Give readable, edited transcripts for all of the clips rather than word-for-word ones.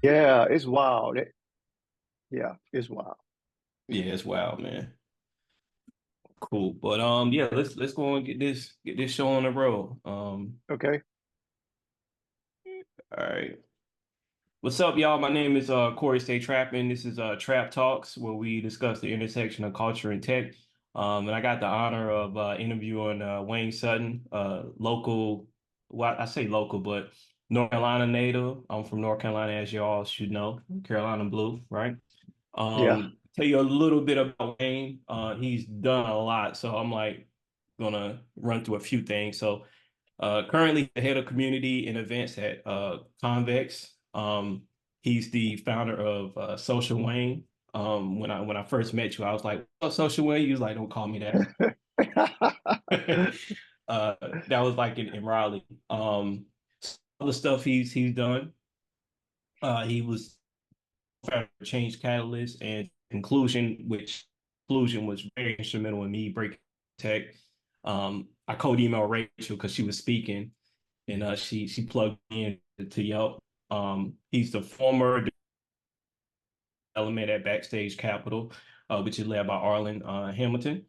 Yeah, it's wild. Yeah, it's wild. Yeah, it's wild, man. Cool. But yeah, let's go and get this show on the road. Okay. All right. What's up, y'all? My name is Corey Stay Trapping. This is Trap Talks, where we discuss the intersection of culture and tech. And I got the honor of interviewing Wayne Sutton, local, well, I say local, but North Carolina native. I'm from North Carolina, as you all should know, Carolina Blue, right? Yeah. Tell you a little bit about Wayne. He's done a lot, so I'm like gonna run through a few things. So currently the head of community and events at Convex. He's the founder of Social Wayne. When I first met you, I was like, "Oh, Social Wayne." You was like, "Don't call me that." uh, that was like in Raleigh. All the stuff he's done. He was founder of Change Catalyst and Conclusion, which Conclusion was very instrumental in me breaking tech. I code email Rachel because she was speaking and she plugged me in to Yelp. He's the former element at Backstage Capital, which is led by Arlen Hamilton,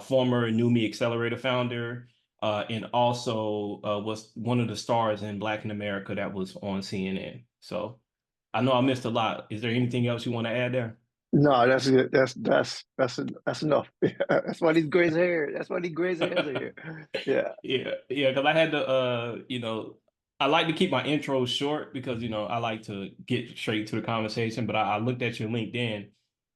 former New Me Accelerator founder, and also was one of the stars in Black in America that was on CNN. So I know I missed a lot. Is there anything else you want to add there? No, that's good. That's enough. That's why these gray hair. That's why these gray hairs are here. Yeah. Yeah, because I had to, I like to keep my intros short because, I like to get straight to the conversation. But I looked at your LinkedIn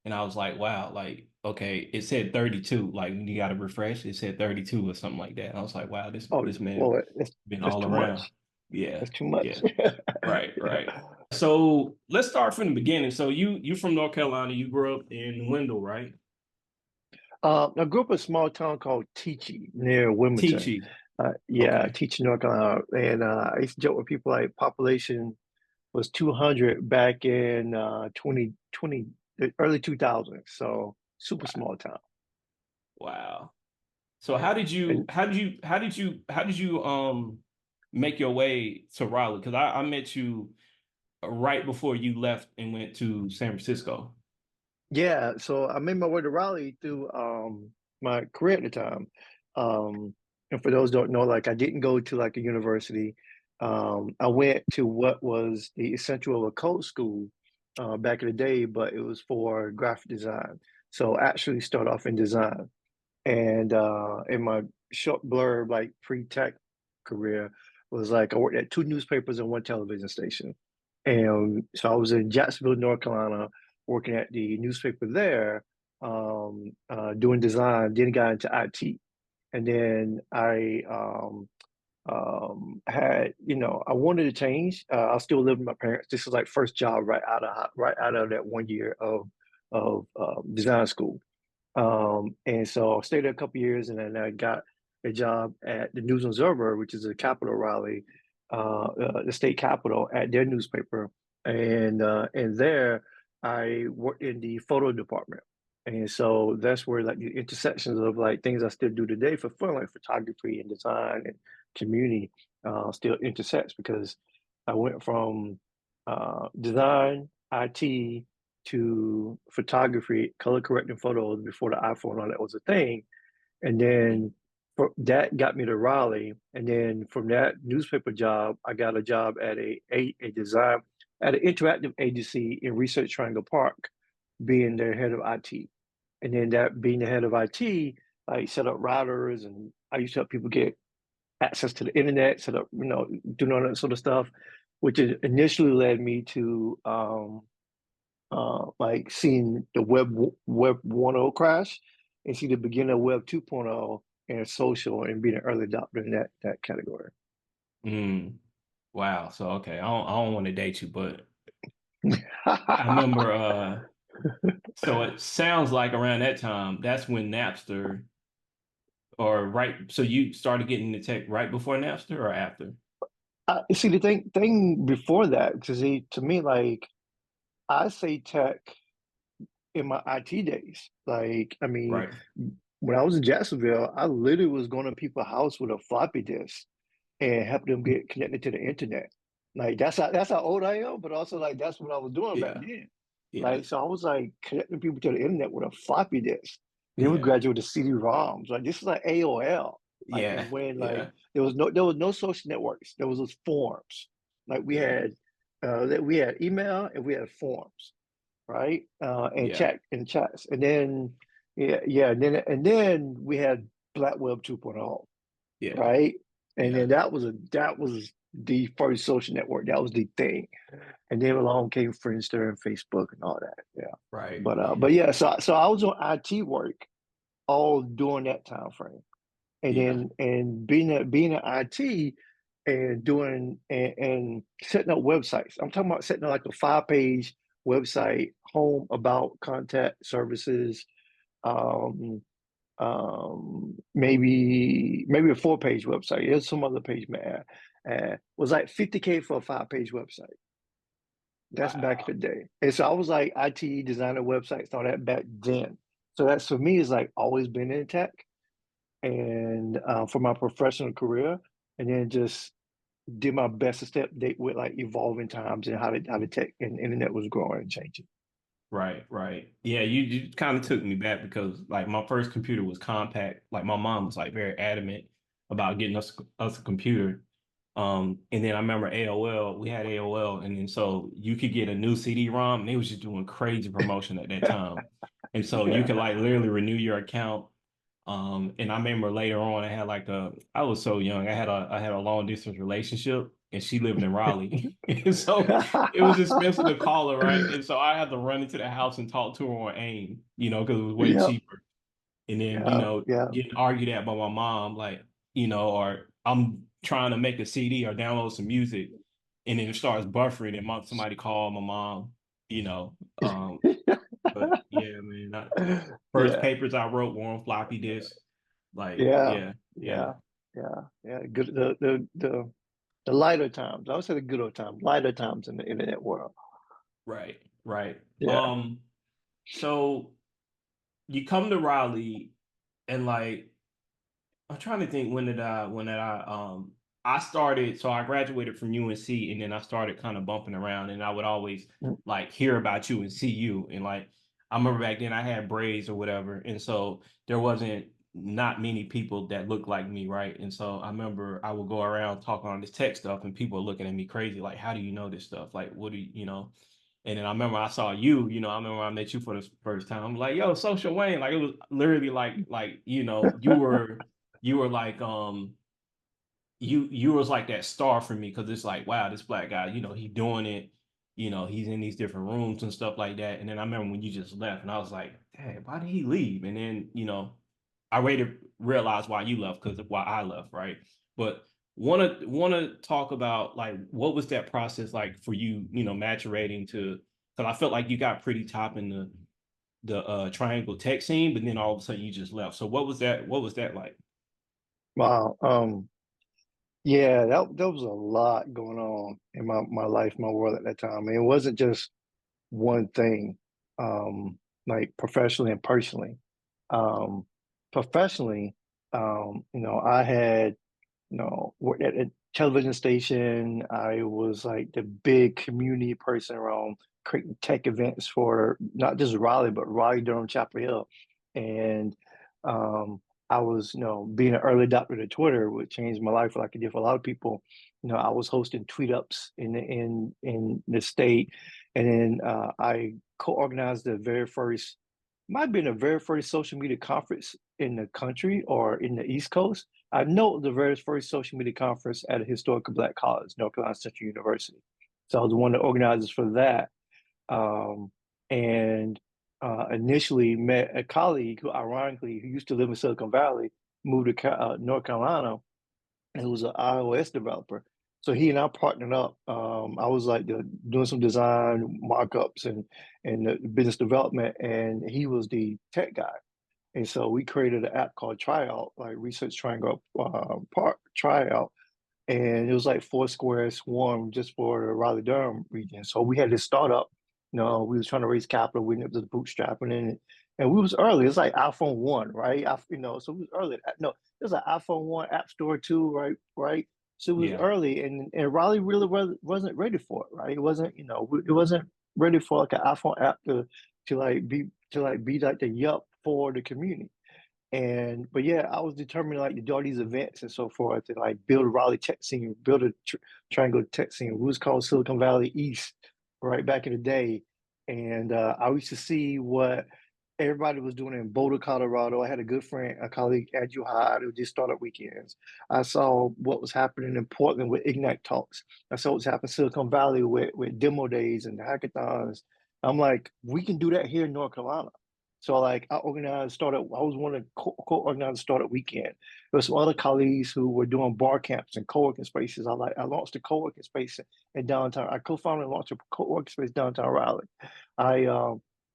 and I was like, wow, like, okay, it said 32. Like, you got to refresh. It said 32 or something like that. And I was like, wow, this Oh, this man well, been that's all too around. much. Yeah, That's too much. yeah, right, Yeah. right. So let's start from the beginning. So you from North Carolina, you grew up in Wendell, right? I grew up in a small town called Teachie near Wilmington. Teachy. Yeah, Okay. Teachie, North Carolina. And I used to joke with people like population was 200 back in 2020, the early 2000s. So super small town. Wow. So how Yeah. did you And how did you how did you how did you make your way to Raleigh? Because I met you right before you left and went to San Francisco. yeah, so I made my way to Raleigh through my career at the time. Um, and for those who don't know, like I didn't go to like a university. I went to what was the essential of a code school back in the day, but it was for graphic design. So I actually start off in design. And in my short blurb, like pre-tech career, was like I worked at two newspapers and one television station. And so I was in Jacksonville, North Carolina, working at the newspaper there, doing design, then got into IT. And then I wanted to change. I still live with my parents. This was like first job right out of that 1 year of design school. And so I stayed there a couple of years, and then I got a job at the News Observer, which is the capital Raleigh, the state capital, at their newspaper. And there I worked in the photo department. And so that's where like the intersections of like things I still do today for fun, like photography and design and community, still intersects because I went from design, IT, to photography, color correcting photos before the iPhone, all that was a thing. And then that got me to Raleigh. And then from that newspaper job, I got a job at a design at an interactive agency in Research Triangle Park, being their head of IT. And then that being the head of IT, I set up routers and I used to help people get access to the internet, set up, doing all that sort of stuff, which initially led me to like seeing the web 1.0 crash and see the beginning of web 2.0 and social and being an early adopter in that category. Mm, wow. So okay, I don't want to date you, but I remember so it sounds like around that time, that's when Napster or right so you started getting into tech right before Napster or after? See the thing before that, because to me, like I say tech in my IT days. Like, I mean, Right. when I was in Jacksonville, I literally was going to people's house with a floppy disk and help them get connected to the internet. Like that's how old I am, but also like that's what I was doing back Yeah. then. Yeah. Like so I was like connecting people to the internet with a floppy disk. Then we Yeah. graduated to CD-ROMs. Like this is like AOL. Like Yeah. and when like Yeah. there was no social networks. There was those forums. Like Yeah. we had email and we had forums, right? And Yeah. chats. And then yeah, and then we had Black Web 2.0, Yeah. right? And Yeah. then that was the first social network. That was the thing. And then along came Friendster and Facebook and all that. Yeah. Right. But yeah, so I was on IT work all during that time frame. And Yeah. then and being in IT and doing and setting up websites. I'm talking about setting up like a 5-page website, home, about, contact, services, um, maybe a 4-page website. There's some other page, man. Was like 50K for a 5-page website. That's back in Wow. the day. And so I was like IT designer websites, all that back then. So that's for me is like always been in tech and for my professional career, and then just did my best to step date with like evolving times and how the tech and internet was growing and changing. Right, right. Yeah, you kind of took me back because like my first computer was compact. Like my mom was like very adamant about getting us a computer. And then I remember AOL, we had AOL, and then so you could get a new CD-ROM, and they was just doing crazy promotion at that time. And so you could Yeah, like literally renew your account. And I remember later on, I was so young, I had a long distance relationship, and she lived in Raleigh. And so it was expensive to call her, right? And so I had to run into the house and talk to her on AIM, because it was way yeah, cheaper. And then, yeah, yeah, getting argued at by my mom, like, or I'm trying to make a CD or download some music, and then it starts buffering, and somebody called my mom, you know. But yeah, man, first yeah, papers I wrote were on floppy disk. Like, yeah, yeah, yeah, yeah, yeah, yeah. Good the lighter times. I would say the good old times, lighter times in the internet world. right, right. Yeah. So you come to Raleigh, and like I'm trying to think I started, so I graduated from UNC, and then I started kind of bumping around, and I would always Mm. like hear about you and see you, and like I remember back then I had braids or whatever, and so there wasn't not many people that looked like me, right? And so I remember I would go around talking on this tech stuff, and people were looking at me crazy, like, how do you know this stuff? Like, what do you know? And then I remember I saw you, I remember I met you for the first time. I'm like, yo, Social Wayne. Like it was literally like, you were like you was like that star for me because it's like, wow, this black guy, he doing it, he's in these different rooms and stuff like that. And then I remember when you just left and I was like, hey, why did he leave? And then, I later realized why you left because of why I left, right? But wanna talk about like what was that process like for you, maturating to because I felt like you got pretty top in the triangle tech scene, but then all of a sudden you just left. So what was that like? Wow. Yeah, that was a lot going on in my life, my world at that time. And it wasn't just one thing, like professionally and personally. Um, Professionally, I had, worked at a television station. I was like the big community person around creating tech events for not just Raleigh, but Raleigh, Durham, Chapel Hill. And I was, being an early adopter to Twitter, which changed my life like it did for a lot of people. I was hosting tweet ups in the state, and then I co-organized the very first, might have been the very first social media conference in the country or in the East Coast. I know the very first social media conference at a historical Black college, North Carolina Central University. So I was one of the organizers for that. And initially met a colleague who, ironically, who used to live in Silicon Valley, moved to North Carolina, and who was an iOS developer. So he and I partnered up. I was like doing some design markups and the business development, and he was the tech guy. And so we created an app called Tryout, like Research Triangle Park Tryout, and it was like Foursquare Swarm just for the Raleigh Durham region. So we had this startup. We was trying to raise capital. We ended up bootstrapping in it, and we was early. It's like iPhone 1, right? So we was early. No, it was an iPhone 1, App Store 2, right? Right. So it was Yeah. early, and Raleigh really wasn't ready for it, right? It wasn't, it wasn't ready for like an iPhone app to be like the yup for the community. And but yeah, I was determined like to do all these events and so forth, and like build a Raleigh tech scene, build a triangle tech scene. It was called Silicon Valley East, right back in the day. And I used to see what everybody was doing in Boulder, Colorado. I had a good friend, a colleague, Andrew Hyde, who did startup weekends. I saw what was happening in Portland with Ignite Talks. I saw what's happening in Silicon Valley with demo days and hackathons. I'm like, we can do that here in North Carolina. So like I organized startup. I was one of the co-organized startup weekend. There was some other colleagues who were doing bar camps and co-working spaces. I launched a co-working space in downtown. I co-founded and launched a co-working space downtown Raleigh. I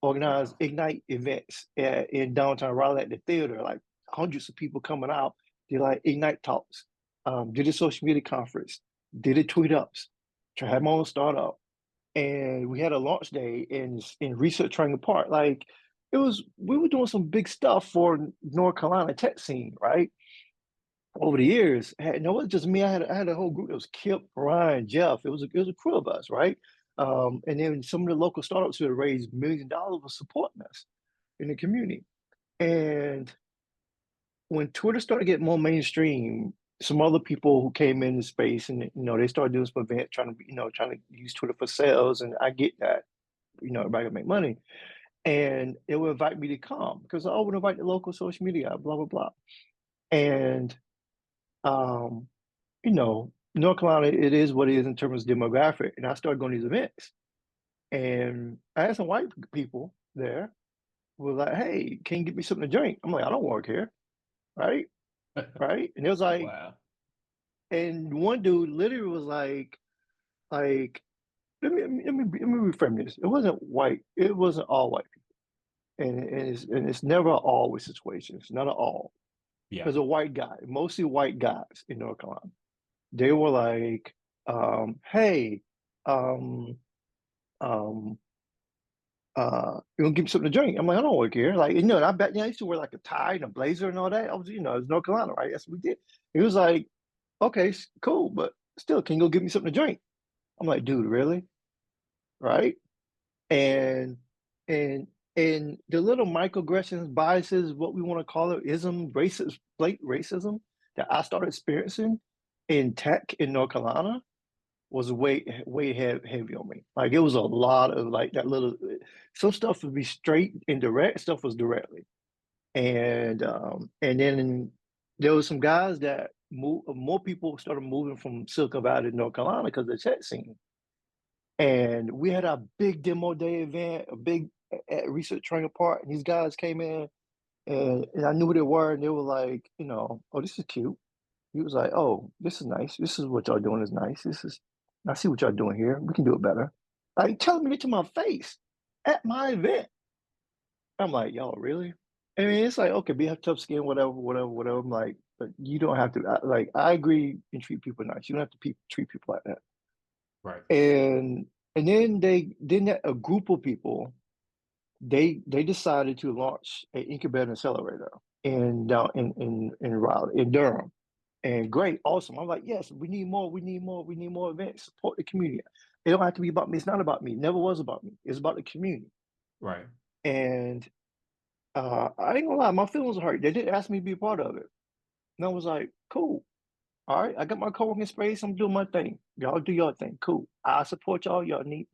organized Wow. Ignite events in downtown Raleigh at the theater. Like hundreds of people coming out. Did like Ignite talks. Did a social media conference. Did a tweet ups. Had my own startup, and we had a launch day in Research Triangle Park. Like we were doing some big stuff for North Carolina tech scene, right? Over the years, it wasn't just me. I had a whole group. It was Kip, Ryan, Jeff. It was a crew of us, right? And then some of the local startups who had raised millions of dollars were supporting us in the community. And when Twitter started getting more mainstream, some other people who came into space and they started doing some events trying to use Twitter for sales. And I get that, everybody can make money. And it would invite me to come because I would invite the local social media, blah, blah, blah. And, um, North Carolina, it is what it is in terms of demographic. And I started going to these events. And I had some white people there who were like, hey, can you get me something to drink? I'm like, I don't work here. Right. Right. And it was like, Wow. and one dude literally was like, let me reframe this. It wasn't white. It wasn't all white people. And it's never always situation. It's not at all. Yeah. There's a white guy, mostly white guys in North Carolina. They were like, hey, um, um, you gonna give me something to drink? I'm like, I don't work here. Like, I bet I used to wear like a tie and a blazer and all that. I was, it's North Carolina, right? That's what we did. He was like, okay, cool, but still, can you go give me something to drink? I'm like, dude, really? Right? And and and the little microaggressions, biases, what we want to call it, ism, racist, blatant racism that I started experiencing in tech in North Carolina was way heavy on me. Like it was a lot of like that little some stuff would be straight and direct, stuff was directly. And then there was some guys that more people started moving from Silicon Valley to North Carolina because of the tech scene. And we had a big demo day event, a big at Research Triangle Park, and these guys came in and I knew who they were, and they were like, oh, this is cute. He was like, oh, this is nice. This is what y'all doing is nice. I see what y'all doing here. We can do it better. Like telling me to my face at my event. I'm like, y'all really? I mean, it's like, okay, be have tough skin, whatever, whatever, whatever. I'm like, but you don't have to, I agree and treat people nice. You don't have to treat people like that. Right. And then a group of people they decided to launch an incubator accelerator in Raleigh, in Durham. And great, awesome. I'm like, yes, we need more, we need more, we need more events. Support the community. It don't have to be about me. It's not about me. It never was about me. It's about the community. Right. And I ain't gonna lie, my feelings were hurt. They did ask me to be a part of it. And I was like, cool. All right, I got my co-working space. I'm doing my thing. Y'all do your thing. Cool. I support y'all. Y'all need.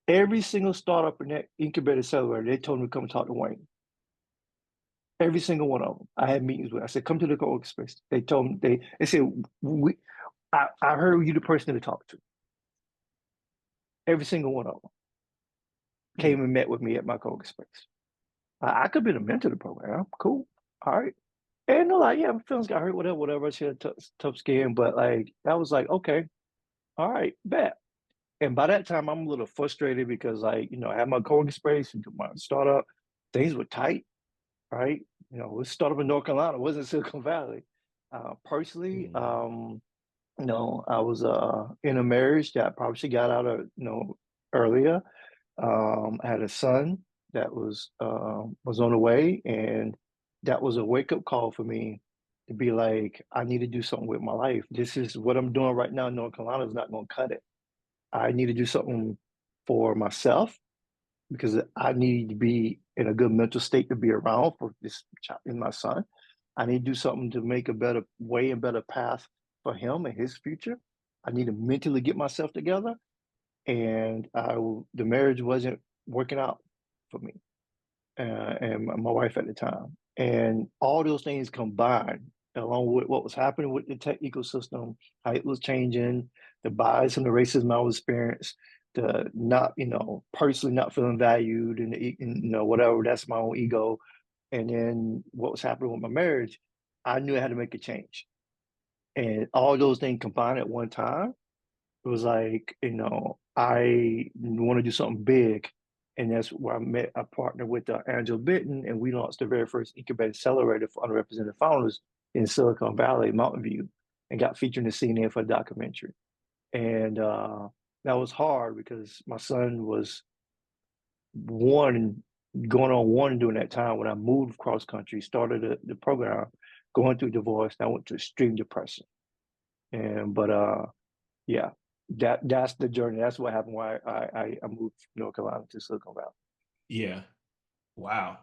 Every single startup in that incubator accelerator, they told me to come talk to Wayne. Every single one of them. I had meetings with. I said, come to the co-working space. They told me they said I heard you the person to talk to. Every single one of them Hmm. came and met with me at my co-working space. I could have been a mentor to the program. Cool. All right. And they're like, yeah, my feelings got hurt, whatever, whatever. She had a tough skin, but like that was like, okay, all right, bet. And by that time, I'm a little frustrated because like, I had my co-working space and my startup. Things were tight, right? We started in North Carolina, it wasn't Silicon Valley. Personally, Hmm. I was in a marriage that I probably should got out of, earlier. I had a son that was on the way, and that was a wake up call for me to be like, I need to do something with my life. This is what I'm doing right now in North Carolina is not going to cut it. I need to do something for myself because I need to be in a good mental state to be around for this child and my son. I need to do something to make a better way and better path for him and his future. I need to mentally get myself together, and the marriage wasn't working out for me and my wife at the time. And all those things combined, along with what was happening with the tech ecosystem, how it was changing, the bias and the racism I was experiencing, the not, personally not feeling valued and whatever, that's my own ego. And then what was happening with my marriage, I knew I had to make a change. And all those things combined at one time, it was like, I want to do something big. And that's where I met a partner with Angela Benton, and we launched the very first incubator accelerator for underrepresented founders in Silicon Valley, Mountain View, and got featured in the CNN for a documentary. And that was hard because my son was one, going on one during that time when I moved cross country, started the program, going through divorce, and I went to extreme depression. And but yeah, that's the journey. That's what happened. Why I moved from North Carolina to Silicon Valley. Yeah. Wow.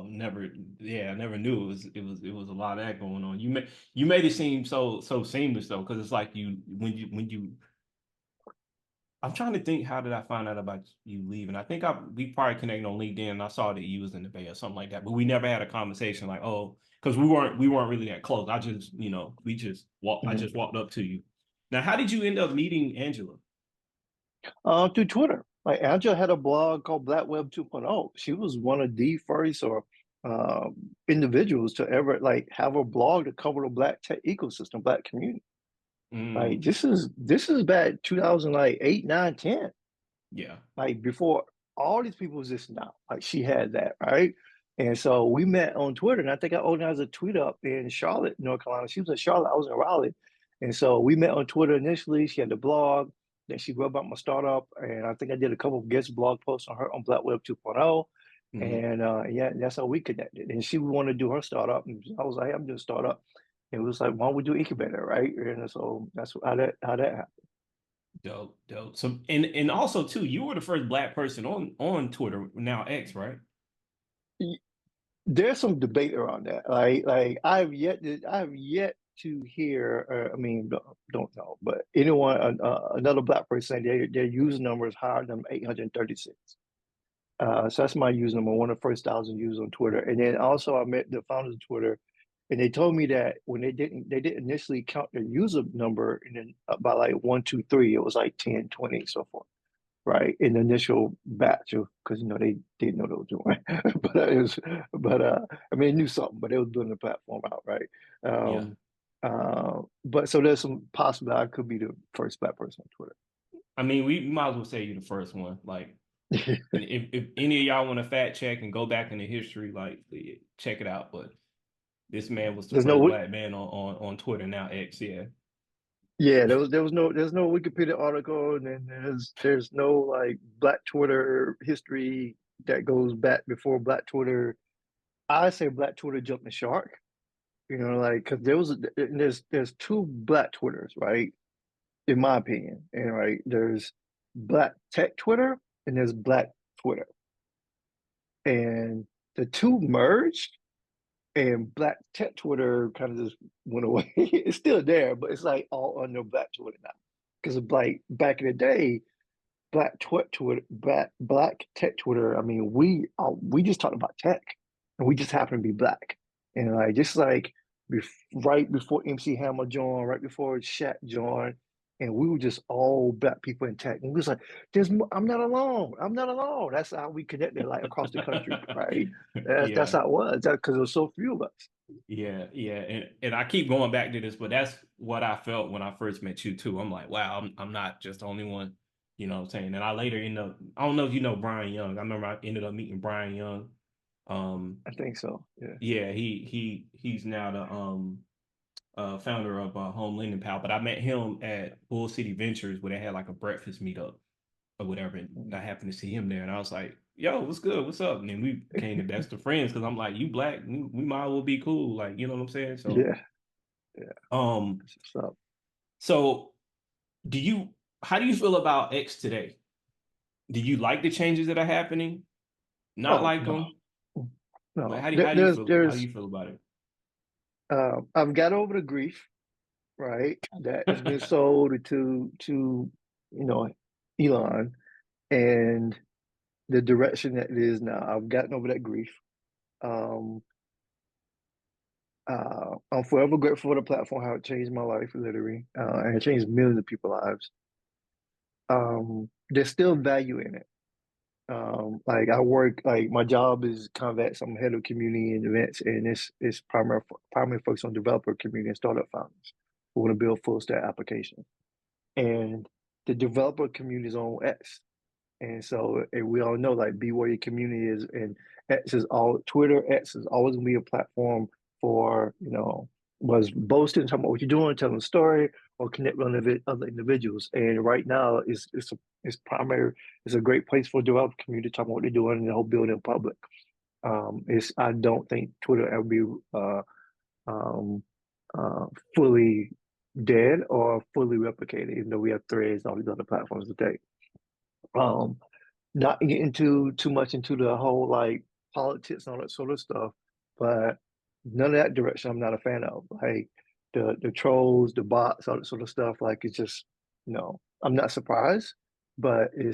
Never. Yeah, I never knew it was a lot of that going on. You made it seem so seamless though, because it's like when you. I'm trying to think, how did I find out about you leaving? I think we probably connected on LinkedIn, and I saw that you was in the Bay or something like that. But we never had a conversation like, oh, because we weren't really that close. I just, we just walked. I Mhm. just walked up to you. Now, how did you end up meeting Angela? Through Twitter. Like Angela had a blog called Black Web 2.0. She was one of the first or individuals to ever like have a blog to cover the Black tech ecosystem, Black community. Like Mm, this is back 2000 like 8, 9, 10. yeah. Like before all these people exist now. Like she had that, right? And so we met on Twitter, and I think I organized a tweet up in Charlotte, North Carolina. She was in Charlotte, I was in Raleigh. And so we met on Twitter initially. She had the blog, then she wrote about my startup, and I think I did a couple of guest blog posts on her on Black Web 2.0. Mhm. And yeah, that's how we connected. And she wanted to do her startup, and I was like, hey, I'm doing a startup. And it was like, why don't we do incubator, right? And so that's how that happened. Dope, dope. So and also too, you were the first Black person on Twitter, now X, right? There's some debate around that. Like I have yet to hear. I mean, don't know, but anyone, another black person saying their user number is higher than 836. So that's my user number, one of the first 1,000 users on Twitter. And then also I met the founders of Twitter, and they told me that when they didn't initially count their user number, and then by like one, two, three, it was like 10, 20, so forth, right, in the initial batch of because they didn't know what they were doing. But I mean, they knew something, but they were building the platform out, right? Yeah. But so there's some possibility I could be the first black person on I mean, we might as well say you the first one. Like, Twitter. and if any of y'all want to fact check and go back into history, like check it out. But this man was the There's first no Black man on Twitter, now X. Yeah. Yeah, there's no Wikipedia article, and then there's no like Black Twitter history that goes back before Black Twitter. I say Black Twitter jumped the shark, like because there's two Black Twitters, right? In my opinion, and right there's Black Tech Twitter and there's Black Twitter, and the two merged, and Black Tech Twitter kind of just went away. It's still there, but it's like all under Black Twitter now. Because like back in the day, Black Tech Twitter. I mean, we just talked about tech, and we just happen to be black, and like just like right before MC Hammer joined, right before Shaq joined, and we were just all black people in tech, and we was like, I'm not alone. I'm not alone. That's how we connected, like across the country, right? That's Yeah. how it was. That because there was so few of us. Yeah, yeah, and I keep going back to this, but that's what I felt when I first met you too. I'm like, wow, I'm not just the only one, what I'm saying. And I later end up, I don't know if you know Brian Young. I remember I ended up meeting Brian Young. Um, I think so. Yeah. yeah, he's now the founder of Home Lending Pal. But I met him at Bull City Ventures where they had like a breakfast meetup or whatever. And I happened to see him there, and I was like, "Yo, what's good? What's up?" And then we became the best of friends because I'm like, "You black, we might as well be cool." Like, you know what I'm saying? So Yeah. Yeah, Um, that's what's up. so do you how do you feel about X today? Do you like the changes that are happening? Not Oh like no, them? Like no. how do you feel about it? I've got over the grief, right? That has been sold to you know Elon and the direction that it is now. I've gotten over that grief. Um, I'm forever grateful for the platform, how it changed my life, literally, and it changed millions of people's lives. There's still value in it. Like I work, like my job is convex. I'm head of community and events, and it's primarily focused on developer community and startup founders who want to build full stack applications. And the developer community is on X. And so and we all know like be where your community is, and X is all Twitter. X is always gonna be a platform for was boasting, talking about what you're doing, telling a story, or connect with other individuals. And right now it's primary. It's a great place for developer community to talk about what they're doing and the whole building in public. It's I don't think Twitter ever be um, uh, fully dead or fully replicated, even though we have threads and all these other platforms today. Um, Not getting too much into the whole like politics and all that sort of stuff, but none of that direction I'm not a fan of. Like the trolls, the bots, all that sort of stuff. Like it's just I'm not surprised, but you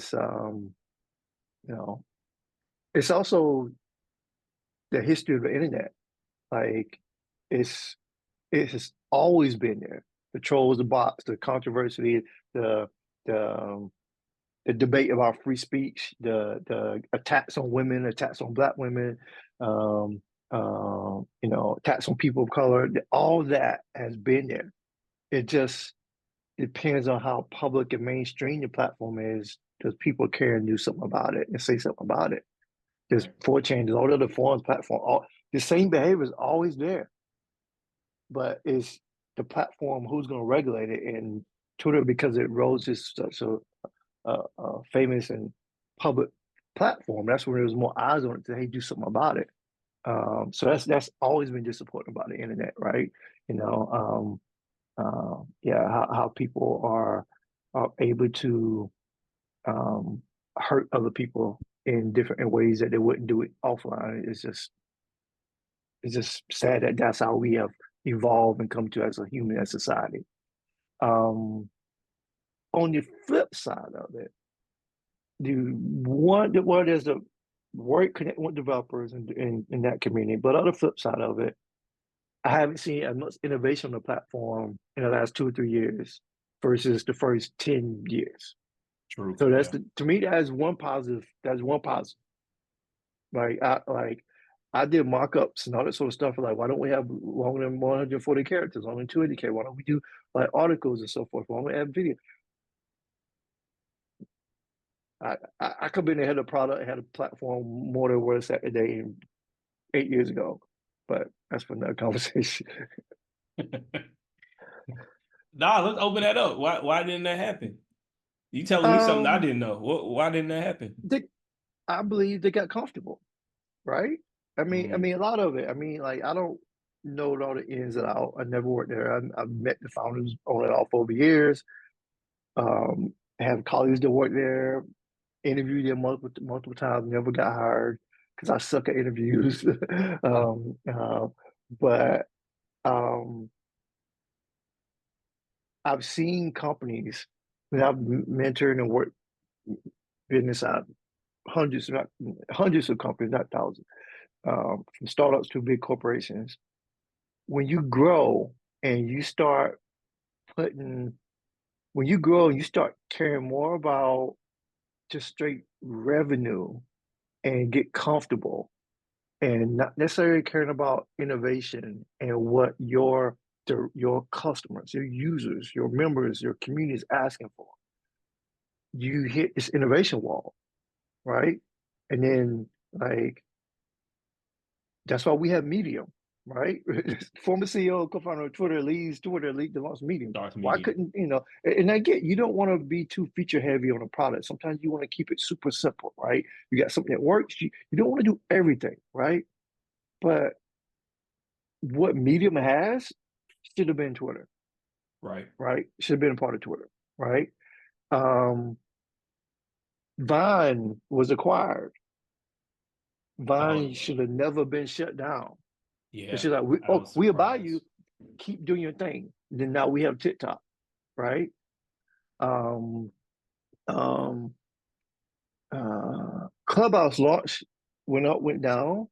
know it's also the history of the internet. Like it's it has always been there. The trolls, the bots, the controversy, the the um, the debate about free speech, the attacks on women, attacks on black women, attacks on people of color. All that has been there. It just depends on how public and mainstream the platform is. Does people care and do something about it and say something about it? There's 4chan, there's all the other forums, platform. The same behavior is always there, but it's the platform who's going to regulate it. And Twitter, because it rose to such a famous and public platform, that's when there was more eyes on it to hey do something about it. So that's always been disappointing about the internet, right? You know, yeah, how people are able to hurt other people in different ways that they wouldn't do it offline. It's just sad that that's how we have evolved and come to as a human as society. Um, on the flip side of it, there's the work connect with developers in that community, but on the flip side of it, I haven't seen as much innovation on the platform in the last 2 or 3 years versus the first 10 years. True. So Yeah. to me that's one positive. That's one positive. I did mock-ups and all that sort of stuff. Like, why don't we have longer than 140 characters, only 280K? Why don't we do like articles and so forth? Why don't we add video? I could have been ahead of product, had a platform more than where it's at today 8 years ago. But that's for another conversation. Nah, let's open that up. Why didn't that happen? You telling me something I um, didn't know. Why didn't that happen? they, I believe they got comfortable, right? Mm, A lot of it. I mean, like I don't know all the ins and outs. I never worked there. I've met the founders on and off over years. Have colleagues that work there, interviewed them multiple times, never got hired because I suck at interviews. But um, I've seen companies that I've mentored and worked business out hundreds, not hundreds of companies, not thousands, from startups to big corporations. When you grow and you start putting, when you grow and you start caring more about just straight revenue and get comfortable and not necessarily caring about innovation and what your customers, your users, your members, your community is asking for, you hit this innovation wall, right? And then like that's why we have Medium, right? Former CEO, co-founder of Twitter leaves Twitter, lead to launch Medium. dark Why medium. couldn't And I get you don't want to be too feature heavy on a product. Sometimes you want to keep it super simple, right? You got something that works. You don't want to do everything, right? But what Medium has should have been Twitter, Right. right? Should have been a part of Twitter, right? Um, Vine was acquired. Oh Vine yeah. should have never been shut down. It's Yeah. just like I was we'll buy you, surprised. keep doing your thing. Then now we have TikTok, right? Um, um, Clubhouse launch went up, went down.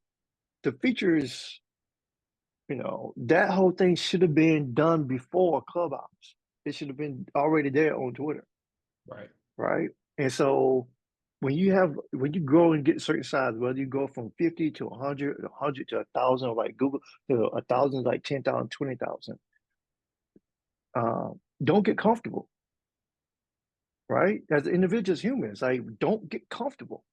The features, that whole thing should have been done before Clubhouse. It should have been already there on Twitter, Right. right? And so when you grow and get certain size, whether you go from 50 to 100, 100 to 1,000, like Google to 1,000, like 10,000, 20,000, don't get comfortable, right? As individuals, humans, like don't get comfortable,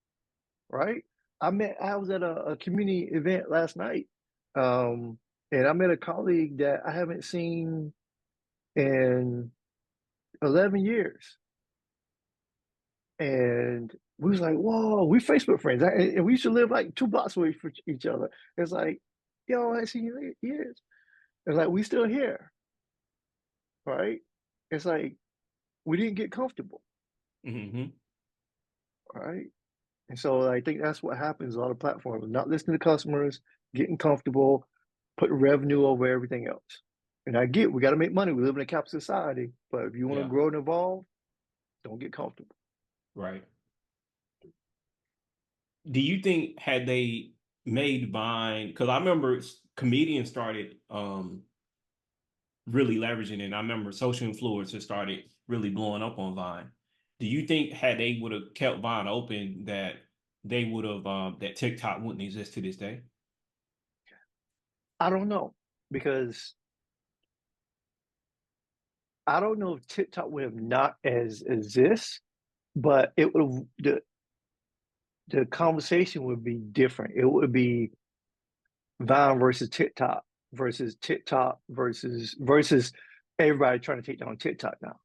right? I was at a community event last night, um, and I met a colleague that I haven't seen in 11 years. And we was like, whoa, we Facebook friends. And we used to live like 2 blocks away from each other. It's like, yo, I haven't seen you in years. It's like, we still here, right? It's like, we didn't get comfortable, Hmm. right? And so I think that's what happens a lot of platforms, not listening to customers, getting comfortable, putting revenue over everything else. And I get we got to make money. We live in a capitalist society, but if you want to Yeah. grow and evolve, don't get comfortable. Right. Do you think had they made Vine? Because I remember comedians started really leveraging it. And I remember social influencers started really blowing up on Vine. Do you think had they would have kept Vine open that they would have that TikTok wouldn't exist to this day? I don't know because I don't know if TikTok would have not as exist, but it would the conversation would be different. It would be Vine versus TikTok versus everybody trying to take down TikTok now,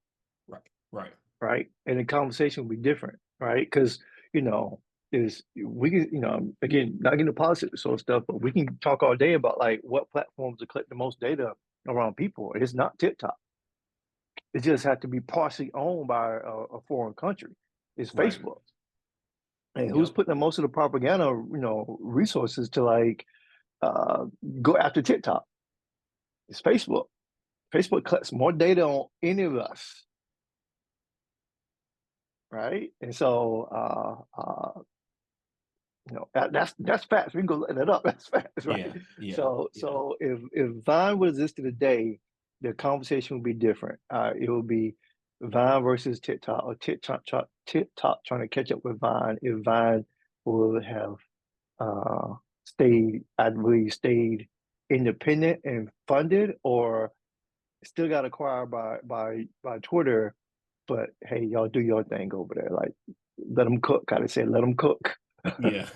Right. Right. right? And the conversation would be different, right? Because you know, is we can, again, not getting into politics sort of stuff, but we can talk all day about like what platforms are collecting the most data around people. It's not TikTok. It just had to be partially owned by a foreign country. It's Right. Facebook. And who's Yep. putting the most of the propaganda, resources to like uh, go after TikTok? It's Facebook. Facebook collects more data on any of us, right? And so that's facts. We can go look that up. That's facts, right? Yeah. Yeah. So Yeah. so if Vine would exist today, the conversation would be different. It would be Vine versus TikTok, or TikTok trying to catch up with Vine. If Vine would have stayed, I believe, stayed independent and funded, or still got acquired by Twitter. But hey, y'all do your thing over there. Like, let them cook. Gotta say, let them cook. Yeah.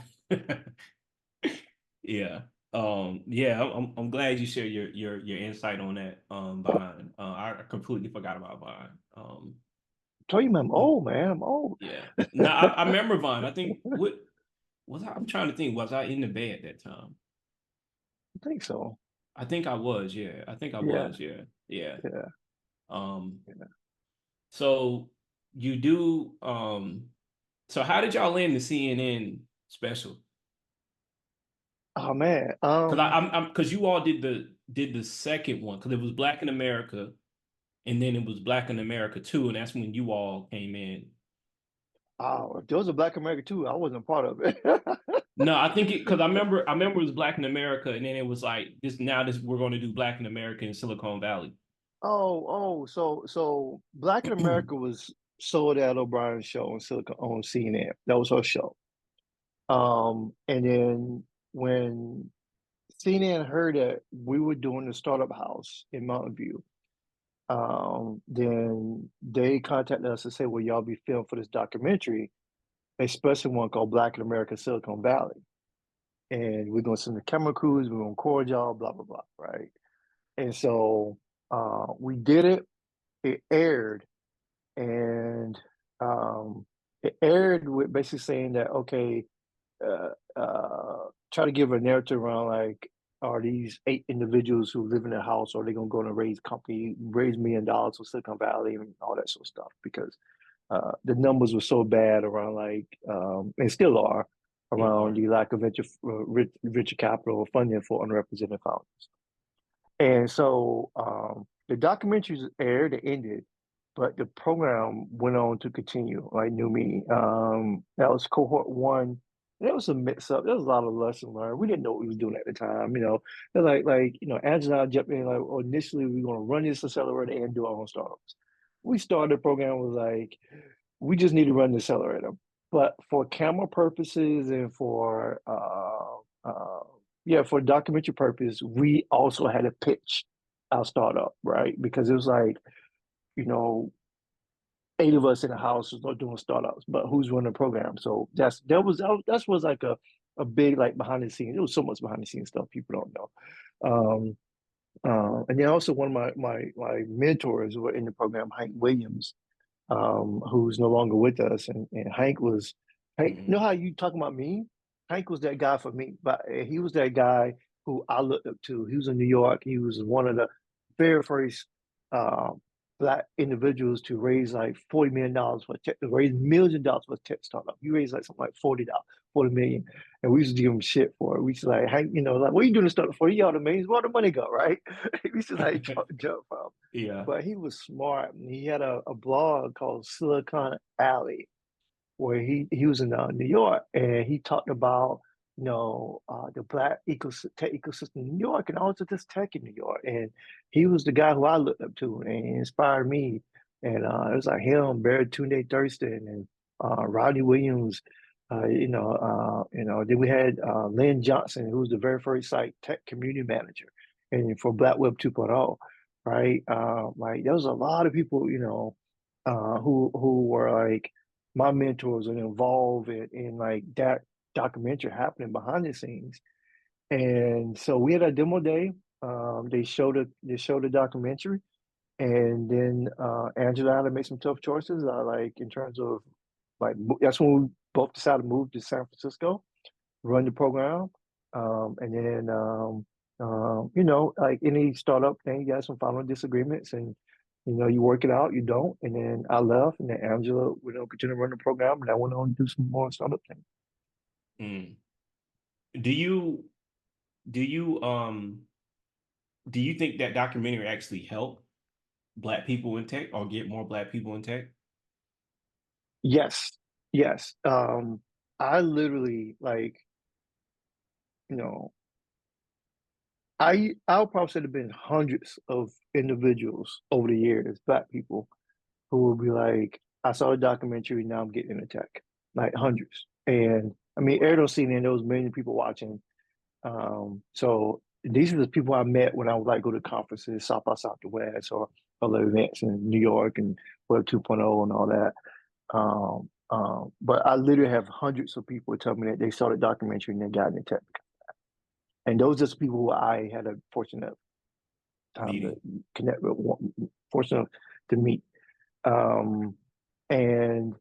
Yeah. Yeah, I'm glad you shared your insight on that Vine. I completely forgot about Vine. Told you, man, I'm Um, old, man. I'm old. yeah. Now I I remember Vine. I think what was I? I'm trying to think. Was I in the bed that time? think so. I think I was. Yeah. I think I Yeah, was. Yeah. Yeah. yeah, Um. yeah. So you do. So how did y'all land the CNN special? Oh man. Because I'm because you all did the second one because it was Black in America and then it was Black in America 2, and that's when you all came in. Oh, if there was a Black America too, I wasn't part of it. No, I think it because I remember it was Black in America, and then it was like this we're going to do Black in America in Silicon Valley. So Black in America was sold at O'Brien's show on CNN. That was her show. And then when CNN heard that we were doing the startup house in Mountain View, then they contacted us and said, "Will y'all be filmed for this documentary, especially one called Black in America Silicon Valley? And we're gonna send the camera crews, we're gonna record y'all, blah blah blah, right?" And so we did it. It aired, and it aired with basically saying that okay, try to give a narrative around like are these 8 individuals who live in a house, or are they gonna go and raise company, raise $1 million for Silicon Valley and all that sort of stuff? Because the numbers were so bad around like, and still are, Still around are. the lack of venture capital funding for underrepresented founders. And so the documentaries aired, they ended, but the program went on to continue, like New Me. That was cohort one. There was a mix up. There was a lot of lessons learned. We didn't know what we was doing at the time. Angela jumped in like, oh, initially we were gonna run this accelerator and do our own startups. We started the program was like, we just need to run the accelerator. But for camera purposes and for documentary purpose, we also had to pitch our startup, right? Because it was like, you know, 8 of us in the house was not doing startups, but who's running the program? So that was like a big like behind the scenes. It was so much behind the scenes stuff people don't know. Um, and then also one of my mentors were in the program, Hank Williams, who's no longer with us. And Hank, you know Mhm. how you talking about me? Hank was that guy for me, but he was that guy who I looked up to. He was in New York. He was one of the very first uh, black individuals to raise like $40 million for tech, to raise $1 million for a tech startup. He raised like something like $40 million. And we used to give him shit for it. We used to like, Hank, like, what are you doing this startup for? You ought to make where the money go, right? We used to like joke from. Yeah. But he was smart. He had a blog called Silicon Alley, where he was in New York, and he talked about the black tech ecosystem in New York and also just tech in New York. And he was the guy who I looked up to and he inspired me. And it was like him, Barry Tunde Thurston, and Rodney Williams. Then we had Lynn Johnson, who was the very first like tech community manager, and for Black Web 2.0, right? Like there was a lot of people, who were like my mentors and involved in like that documentary happening behind the scenes. And so we had a demo day. They showed the documentary, and then Angela had to make some tough choices. Like in terms of like that's when we both decided to move to San Francisco, run the program, and then like any startup thing, you got some final disagreements, and you work it out, you don't. And then I left, and then Angela, continue to run the program, and I went on to do some more startup things. Mm. Do you do you do you think that documentary actually helped black people in tech or get more black people in tech? Yes, yes. I literally like, you know, I'll probably say there have been hundreds of individuals over the years, black people, who will be like, I saw a documentary, now I'm getting into tech. Like hundreds. And I mean, Air seen it, and there was many people watching. So these are the people I met when I would like go to conferences, South by Southwest, or other events in New York and Web 2.0 and all that. But I literally have hundreds of people tell me that they saw the documentary and they got into tech. And those are just people who I had a fortunate time to Meeting. connect with, fortunate to meet. Um, and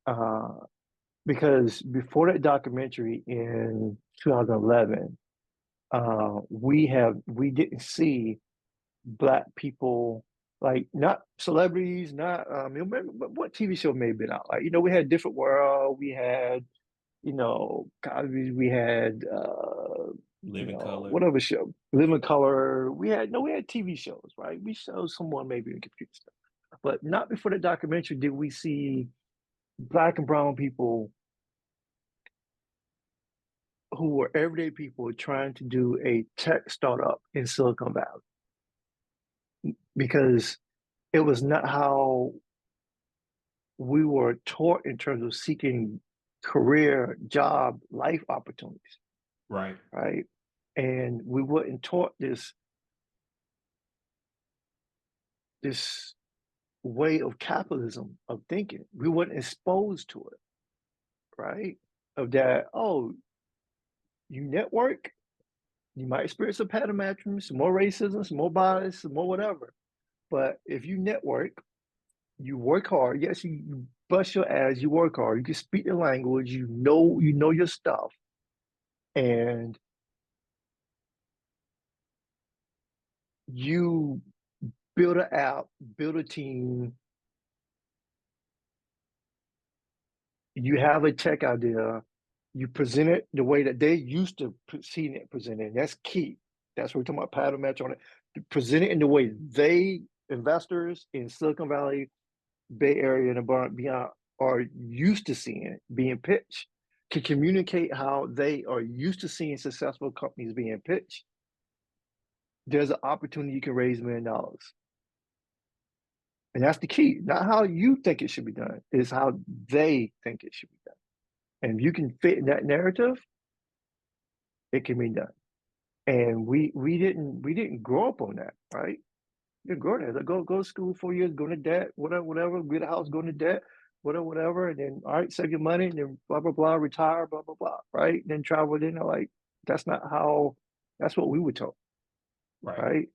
uh, because before that documentary in 2011, we didn't see black people, like not celebrities, not what TV show may have been out. Like we had Different World, we had Cosby, we had Living color. whatever show, Living Color. We had TV shows, right? We showed someone maybe in computer stuff, but not before the documentary did we see black and brown people who were everyday people trying to do a tech startup in Silicon Valley, because it was not how we were taught in terms of seeking career, job, life opportunities, Right. right? And we weren't taught this way of capitalism of thinking. We weren't exposed to it, right? Of that, oh, you network, you might experience some pattern matching, some more racism, some more bias, some more whatever. But if you network, you work hard. Yes, you bust your ass. You work hard. You can speak the language. You know your stuff, and you build an app, build a team, you have a tech idea, you present it the way that they used to see it presented. That's key. That's what we're talking about pattern match on it. Present it in the way they, investors in Silicon Valley, Bay Area, and beyond, are used to seeing it being pitched. Can communicate how they are used to seeing successful companies being pitched. There's an opportunity you can raise $1 million. And that's the key. Not how you think it should be done, is how they think it should be done. And if you can fit in that narrative, it can be done. And we didn't grow up on that, right? You grow there. Go to school 4 years, go into debt, whatever, get a house, go into debt, whatever, and then all right, save your money, and then blah blah blah, retire, blah blah blah, right? And then travel. Then like that's not how. That's what we were told, Right. right?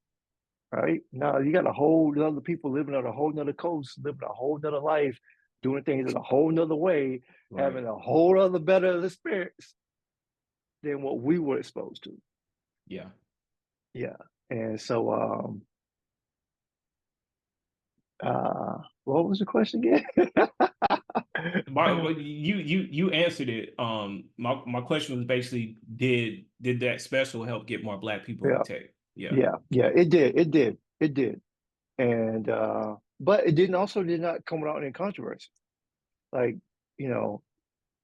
Right now, you got a whole other people living on a whole nother coast, living a whole nother life, doing things in a whole nother way, having Right. a whole other better experience than what we were exposed to. Yeah. Yeah, and so what was the question again? But you answered it. My question was basically, did that special help get more black people in Yeah, tech? Yeah. yeah, it did, and but it did not come out in controversy. Like you know,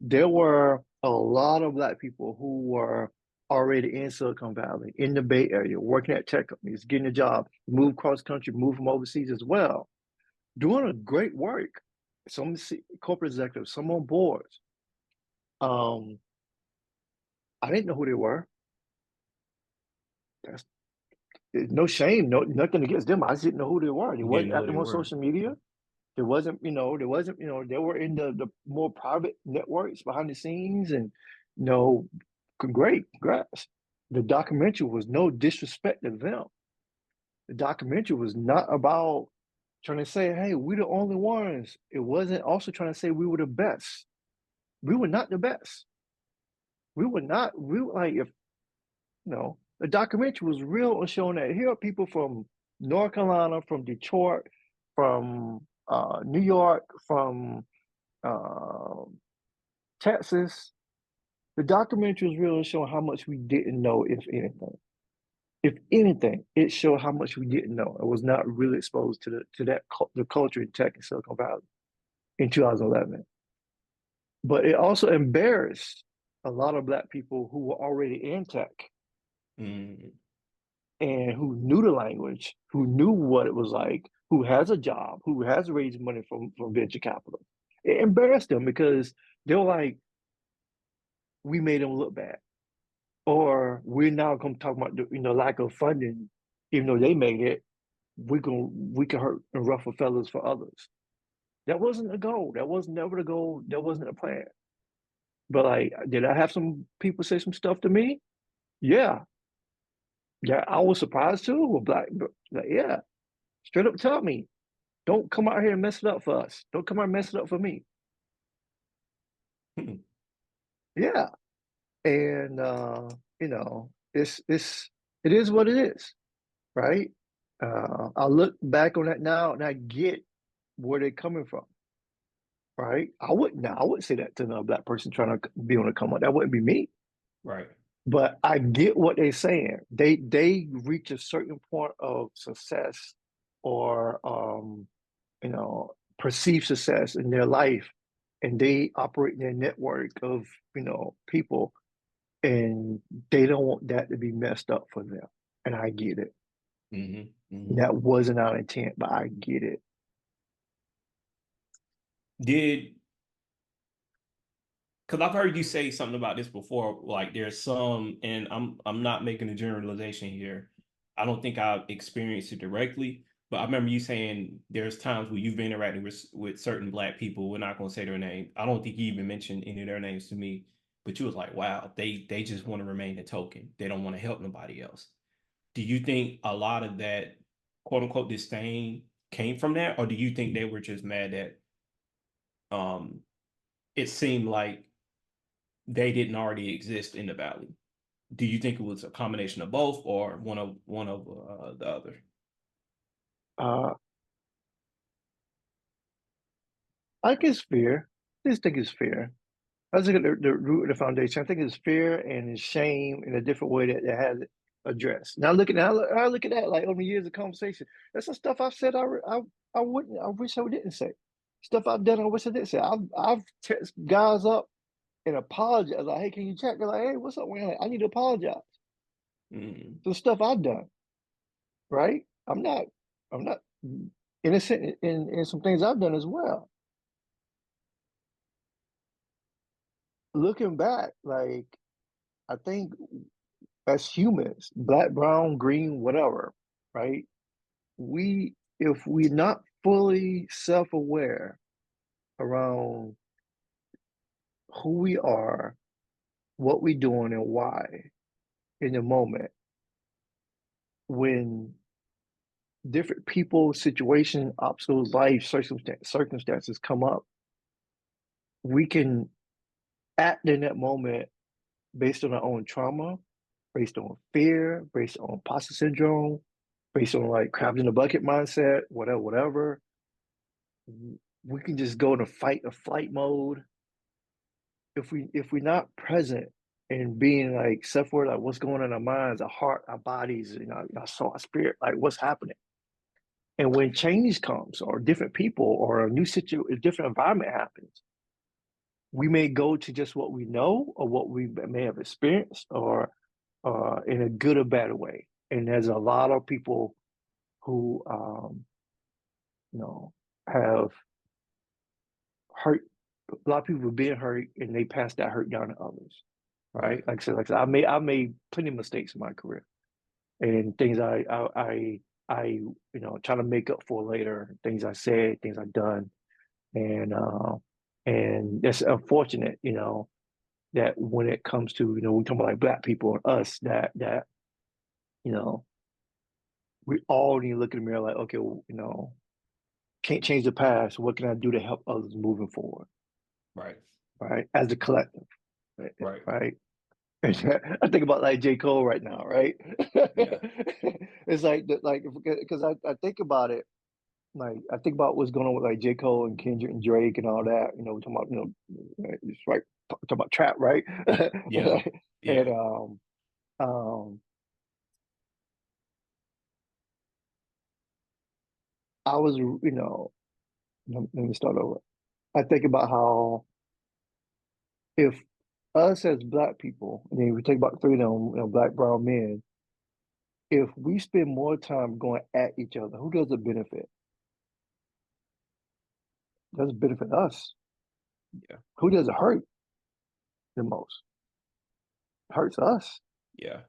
there were a lot of black people who were already in Silicon Valley, in the Bay Area, working at tech companies, getting a job, move cross country, move from overseas as well, doing a great work. Some corporate executives, some on boards. Um, I didn't know who they were. That's no shame, no nothing against them. I just didn't know who they were. They You didn't wasn't know who active they on were. social media. They were in the more private networks behind the scenes, and you know, great, congrats. The documentary was no disrespect to them. The documentary was not about trying to say, hey, we're the only ones. It wasn't also trying to say we were the best. We were not the best. We were not, we were like, if, the documentary was real on showing that here are people from North Carolina, from Detroit, from New York, from uh, Texas. The documentary was real on showing how much we didn't know, if anything. If anything, it showed how much we didn't know. I was not really exposed to the culture in tech in Silicon Valley in 2011. But it also embarrassed a lot of black people who were already in tech Mm, and who knew the language, who knew what it was like, who has a job, who has raised money from venture capital. It embarrassed them because they were like, we made them look bad. Or we're now going to talk about the lack of funding, even though they made it, we can hurt and ruffle feathers for others. That wasn't the goal. That was never the goal. That wasn't the plan. But like, did I have some people say some stuff to me? Yeah. Yeah, I was surprised too. Well, like, yeah, straight up tell me, don't come out here and mess it up for us. Don't come out and mess it up for me. mm. Yeah. And it is what it is, right? I look back on that now and I get where they're coming from, right? I wouldn't say that to another black person trying to be on a come up. That wouldn't be me. Right. But I get what they're saying. They reach a certain point of success or perceived success in their life, and they operate in their network of people, and they don't want that to be messed up for them. And I get it. Hmm. Hmm. That wasn't our intent, but I get it. Did Because I've heard you say something about this before, like there's some, and I'm not making a generalization here. I don't think I've experienced it directly, but I remember you saying there's times where you've been interacting with certain black people. We're not going to say their name. I don't think you even mentioned any of their names to me, but you was like, wow, they just want to remain a token. They don't want to help nobody else. Do you think a lot of that quote unquote disdain came from that, or do you think they were just mad that um it seemed like they didn't already exist in the valley? Do you think it was a combination of both or one of the other? Uh, I think it's fear. I just think it's fear. I think the root of the foundation. I think it's fear and it's shame in a different way that it has it addressed. I look at that like over years of conversation. That's some stuff I've said I wouldn't. I wish I didn't say. Stuff I've done I wish I didn't say. I've text guys up and apologize. Like, hey, can you check? They're like, hey, what's up, man? Like, I need to apologize. Mm, The stuff I've done, right? I'm not innocent in some things I've done as well. Looking back, like I think as humans, black, brown, green, whatever, right? We, if we're not fully self-aware around who we are, what we're doing, and why in the moment, when different people, situations, obstacles, life circumstances come up, we can act in that moment based on our own trauma, based on fear, based on imposter syndrome, based on like crabs in the bucket mindset, whatever, whatever. We can just go into fight or flight mode if we're not present and being like self-aware, like what's going on in our minds, our heart, our bodies, our soul, our spirit, like what's happening. And when change comes, or different people, or a new situation, a different environment happens, we may go to just what we know or what we may have experienced, or in a good or bad way. And there's a lot of people who, you know, have hurt. A lot of people have been hurt, and they pass that hurt down to others. Right? right. Like I said, I made plenty of mistakes in my career, and things try to make up for later. Things I said, things I've done, and it's unfortunate, that when it comes to we talk about like black people and us, that you know we all need to look in the mirror like, okay, well, can't change the past. What can I do to help others moving forward? Right. Right, as a collective, right? Right. Right? I think about like J. Cole right now, right? Yeah. It's like because I think about it, like I think about what's going on with like J. Cole and Kendrick and Drake and all that. We're talking about it's right, talking about trap, right? Yeah. And Yeah. um, I was let me start over. I think about how if us as black people, and then we take about three of them, black brown men, if we spend more time going at each other, who does it benefit? Does it benefit us? Yeah. Who does it hurt the most? It hurts us. Yeah.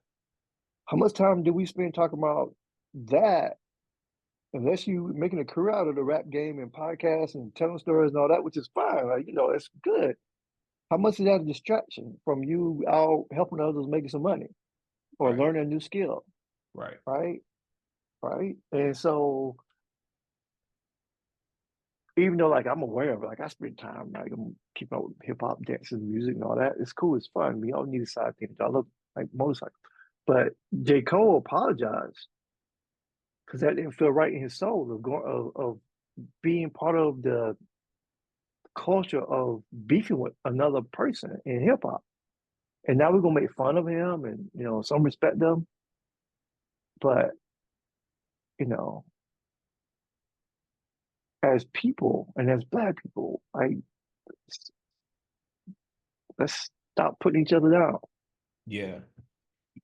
How much time do we spend talking about that? Unless you making a career out of the rap game and podcasts and telling stories and all that, which is fine, like it's good. How much is that a distraction from you out helping others making some money or Right. learning a new skill, Right. right? Right. And so even though like I'm aware of it, like I spend time like I'm keeping up with hip hop dances, music and all that. It's cool, it's fun. We all need a side thing. I love like motorcycles. But J. Cole apologized because that didn't feel right in his soul of going of being part of the culture of beefing with another person in hip hop. And now we're gonna make fun of him and some respect them, but you know, as people and as black people, like let's stop putting each other down. Yeah.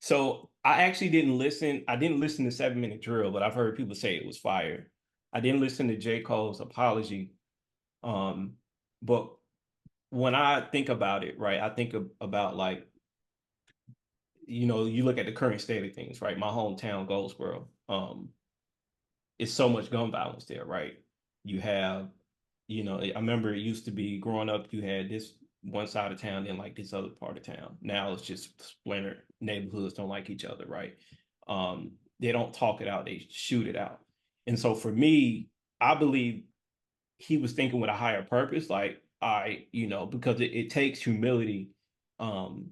So I actually didn't listen. I didn't listen to 7 Minute Drill, but I've heard people say it was fire. I didn't listen to J. Cole's apology. Um, but when I think about it, right, I think about like, you look at the current state of things, right? My hometown, Goldsboro, it's so much gun violence there, right? You have, I remember it used to be growing up, you had this one side of town, then like this other part of town. Now it's just splintered neighborhoods don't like each other, right? They don't talk it out, they shoot it out. And so for me, I believe he was thinking with a higher purpose, like because it takes humility um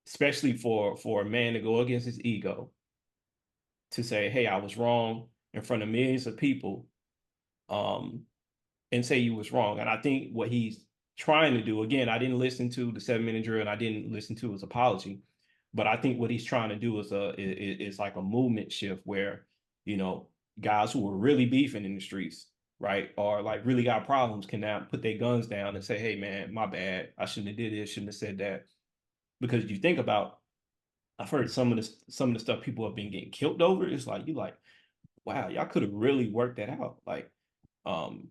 especially for a man to go against his ego to say, "Hey, I was wrong" in front of millions of people, um, and say you was wrong. And I think what he's trying to do, again, I didn't listen to the 7 minute drill, and I didn't listen to his apology, but I think what he's trying to do is like a movement shift where you know guys who are really beefing in the streets, right, or like really got problems can now put their guns down and say, "Hey, man, my bad. I shouldn't have did this. Shouldn't have said that." Because you think about, I've heard some of the stuff people have been getting killed over. It's like you like, wow, y'all could have really worked that out. Like, um,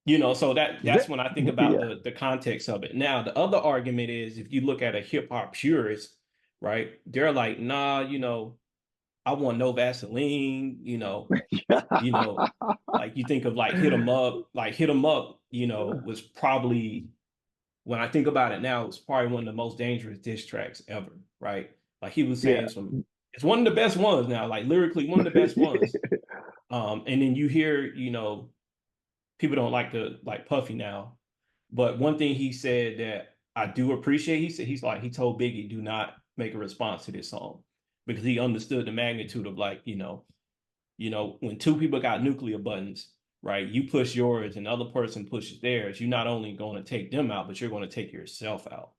so that's That, when I think about yeah. the context of it. Now, the other argument is if you look at a hip hop purist, right? They're like, nah, I want no Vaseline, like you think of like hit 'em up, was probably when I think about it now, it's probably one of the most dangerous diss tracks ever, right? Like he was Yeah. saying it's one of the best ones now, like lyrically one of the best ones. And then you hear, people don't like the like Puffy now, but one thing he said that I do appreciate, he told Biggie, do not make a response to this song because he understood the magnitude of like, when two people got nuclear buttons, right? You push yours and the other person pushes theirs, you're not only going to take them out, but you're going to take yourself out,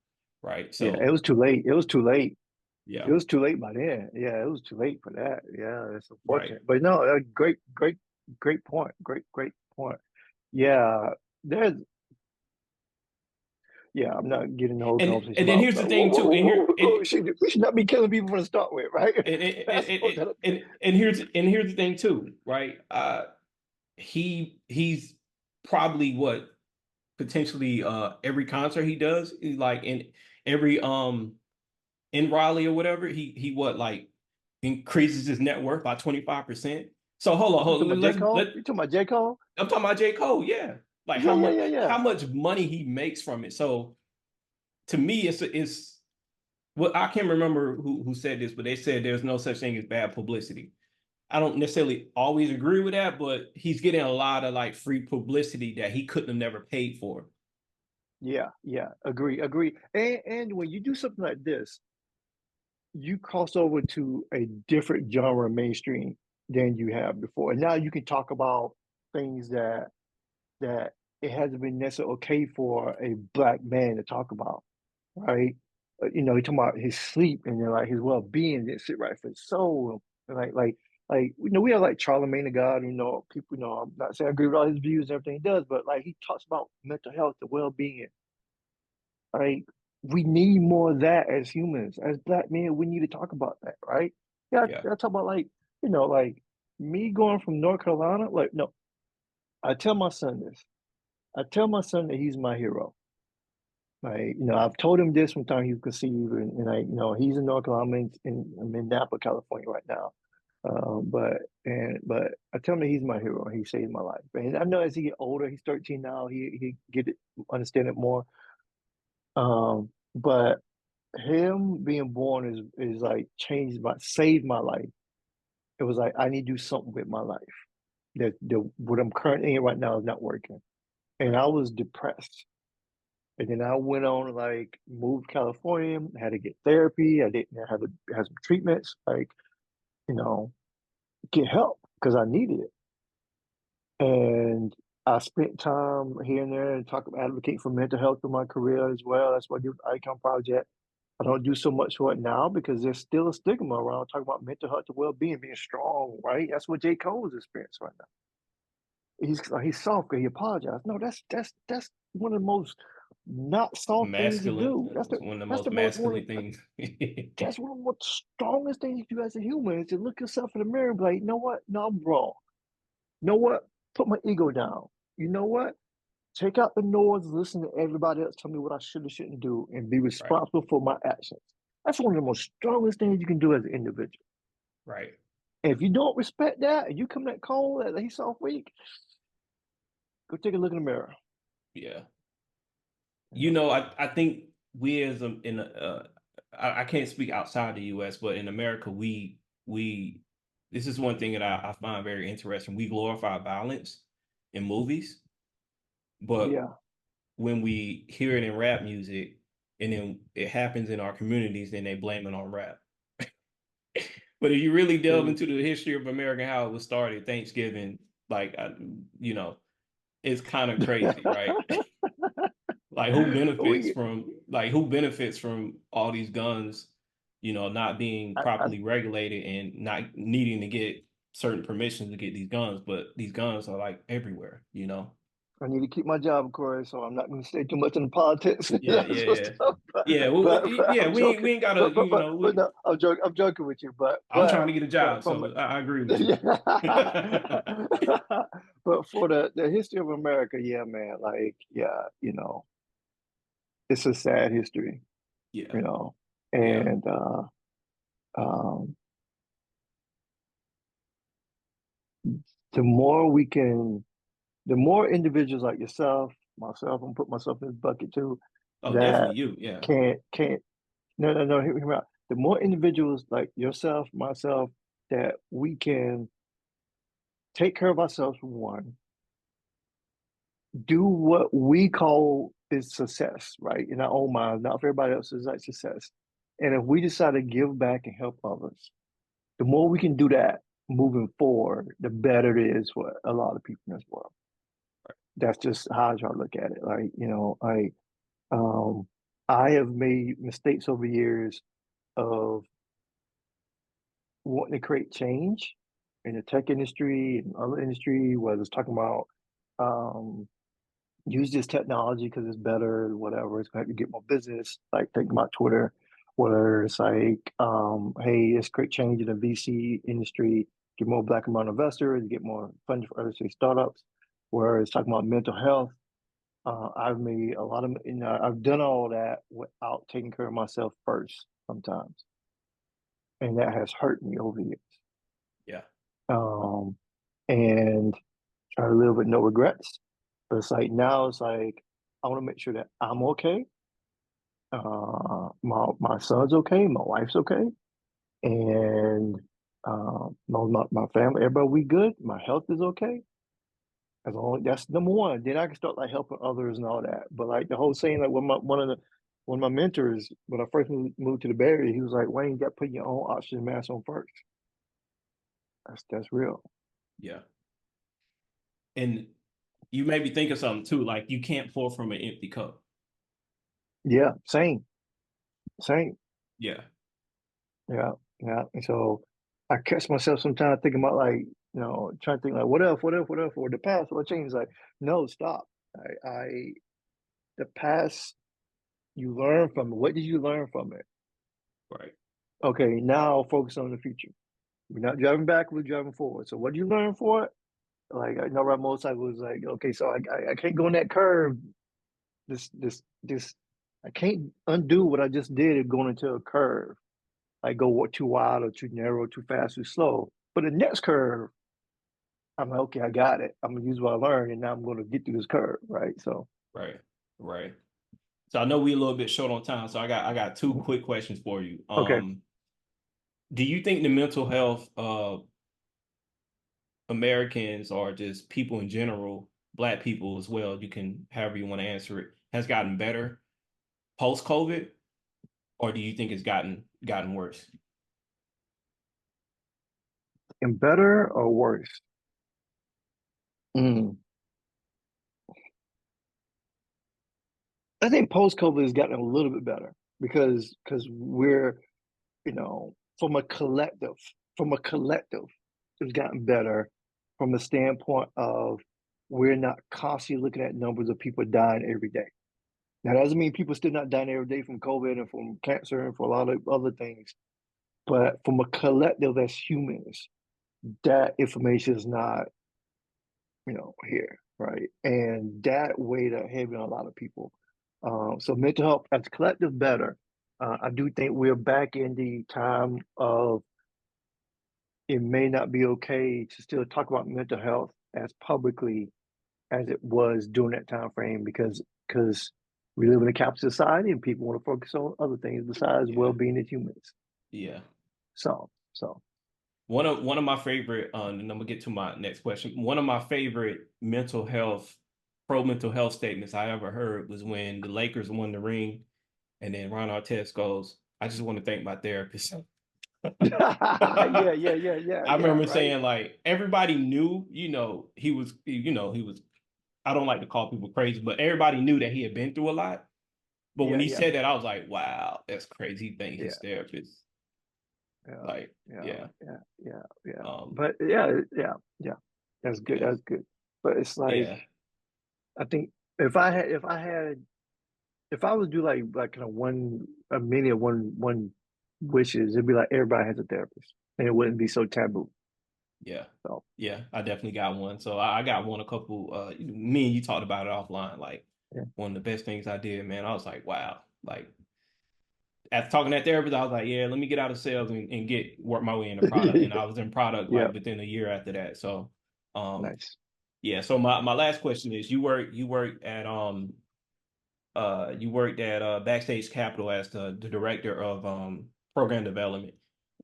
right? Yeah, it So was too late. It was too late. It yeah, was too late by then. Yeah, it was too late for that. Yeah, it's right. unfortunate. But no, great point. Great point. Yeah, there's, yeah, I'm not getting the whole conversation And then about, here's the thing too, and here we should not be killing people from the start with, right? and and, That's what and, that, here's the thing too, right? He's probably what potentially every concert he does, like in every in Raleigh or whatever, he what like increases his net worth by 25%. So you talking about J. Cole? let You talking about J. Cole? I'm talking about J. Cole, yeah. Like Yeah, yeah, yeah, how yeah. much money he makes from it. So to me, it's well, I can't remember who said this, but they said there's no such thing as bad publicity. I don't necessarily always agree with that, but he's getting a lot of like free publicity that he couldn't have never paid for. Yeah, yeah. Agree. And when you do something like this, you cross over to a different genre mainstream than you have before. And now you can talk about things that it hasn't been necessarily okay for a black man to talk about, right? You're talking about his sleep and then like his well-being that sit right for his soul. And we have like Charlemagne the God, people, I'm not saying I agree with all his views and everything he does, but like he talks about mental health and well-being. Right? We need more of that as humans. As black men, we need to talk about that, right? Yeah, Yeah. I talk about like, like me going from North Carolina. Like, no, I tell my son this. I tell my son that he's my hero. Like, I've told him this from the time he was conceived, and he's in North Carolina. I'm in Napa, California right now. But I tell him that he's my hero. He saved my life. And I know as he get older, he's 13 now. He get it, understand it more. But him being born is like saved my life. It was like I need to do something with my life. That what I'm currently in right now is not working. And I Right. was depressed. And then I went on like moved to California, had to get therapy. I didn't have to have some treatments, like, you know, get help because I needed it. And I spent time here and there and talk advocate for mental health in my career as well. That's what I do with the Icon Project. I don't do so much for it now because there's still a stigma around talking about mental health and well-being, being strong, right? That's what J. Cole is experiencing right now. He's soft because he apologized. No, that's one of the most not soft things to Masculine. do. It's one of the That's most the most one masculine things. that's one of the most strongest things you do as a human is to look yourself in the mirror and be like, you know what? No, I'm wrong. You know what? Put my ego down. You know what? Take out the noise, listen to everybody else tell me what I should or shouldn't do, and be Right. responsible for my actions. That's one of the most strongest things you can do as an individual. Right. And if you don't respect that, and you come that cold, that he's soft weak, go take a look in the mirror. Yeah. You know? I think we as I can't speak outside the US, but in America, we this is one thing that I find very interesting. We glorify violence in movies, but Yeah, when we hear it in rap music, and then it happens in our communities, then they blame it on rap. But if you really delve Mm. into the history of America, how it was started, Thanksgiving, like you know, it's kind of crazy, right? Like we, who benefits from all these guns, not being I properly regulated and not needing to get certain permissions to get these guns, but these guns are like everywhere. I need to keep my job, of course, so I'm not going to stay too much in politics and Yeah, that yeah, sort of yeah. stuff. Yeah, well, But yeah, I'm we joking. ain't gotta, But no, I'm joking. I'm joking with you. I'm trying to get a But job, from so I agree with you. yeah. But for the history of America, yeah, man, like yeah, it's a sad history, Yeah, you know, yeah. and um, the more we can, the more individuals like yourself, myself, I'm put myself in this bucket too, Oh, definitely that you. Yeah, can't no, hear me out. The more individuals like yourself, myself, that we can take care of ourselves, one, do what we call is success, right? In our own minds, not for everybody else is like success. And if we decide to give back and help others, the more we can do that moving forward, the better it is for a lot of people in this world. That's just how I try to look at it. Like, um I have made mistakes over years of wanting to create change in the tech industry and other industry, whether it's talking about um, use this technology because it's better, whatever, it's going to get more business, like thinking about Twitter, whether it's like, hey, let's create change in the VC industry, get more black amount investors, get more funding for early stage startups, where it's talking about mental health. I've made a lot of, I've done all that without taking care of myself first sometimes. And that has hurt me over the years. yeah, Um, and try to live with no regrets. But it's like now it's like I want to make sure that I'm okay. My son's okay, my wife's okay, and my family, everybody we good. My health is okay. As long that's number one. Then I can start like helping others and all that. But like the whole saying, like one of my mentors when I first moved to the Bay Area, he was like, Wayne, you got to put your own oxygen mask on first. That's real. yeah. And you made me think of something too. Like you can't pour from an empty cup. Yeah, same. Yeah, Yeah, yeah. And so I catch myself sometimes thinking about like, trying to think like, what if, or the past, what changed? Like, no, stop. I the past, you learn from it. What did you learn from it? right. Okay, now focus on the future. We're not driving back, we're driving forward. So what did you learn for it? Like I know ride motorcycle was like, okay, so I can't go in that curve. This I can't undo what I just did going into a curve. Like go too wide or too narrow, too fast, too slow. But the next curve, I'm like, okay, I got it. I'm gonna use what I learned, and now I'm gonna get through this curve, right? So, Right. Right. So I know we a little bit short on time, so I got two quick questions for you. okay, Do you think the mental health of Americans or just people in general, black people as well, you can however you want to answer it, has gotten better post COVID, or do you think it's gotten worse? and better or worse? Mm. I think post COVID has gotten a little bit better because we're from a collective, it's gotten better from a standpoint of we're not constantly looking at numbers of people dying every day. Now, that doesn't mean people still not dying every day from COVID and from cancer and for a lot of other things. But from a collective as humans, that information is not, here, right? And that weighed heavy on a lot of people. So mental health as a collective better. I do think we're back in the time of it may not be okay to still talk about mental health as publicly as it was during that time frame because we live in a capitalist society and people want to focus on other things besides Yeah. well-being as humans. Yeah. So One of my favorite, and I'm gonna get to my next question. One of my favorite pro mental health statements I ever heard was when the Lakers won the ring And then Ron Artest goes, I just want to thank my therapist. Yeah, I yeah, yeah, yeah, yeah, remember right. saying like everybody knew, he was I don't like to call people crazy, but everybody knew that he had been through a lot. But when Yeah, he yeah, said that, I was like, wow, that's crazy. He thanked his yeah, therapist. yeah, Like, yeah, yeah. yeah, yeah, yeah. Um, But yeah, yeah, yeah. That's good. yeah. That's good. But it's like Yeah. I think if I was to do like kind of one a many of one wishes, it'd be like everybody has a therapist, and it wouldn't be so taboo. Yeah. So Yeah. I definitely got one. So I got one a couple me and you talked about it offline. Like yeah, one of the best things I did, man. I was like, wow. Like after talking to that therapist, I was like, yeah, let me get out of sales and get work my way into product. And I was in product yeah, like within a year after that. So um nice. yeah. So my last question is you worked at Backstage Capital as the director of program development.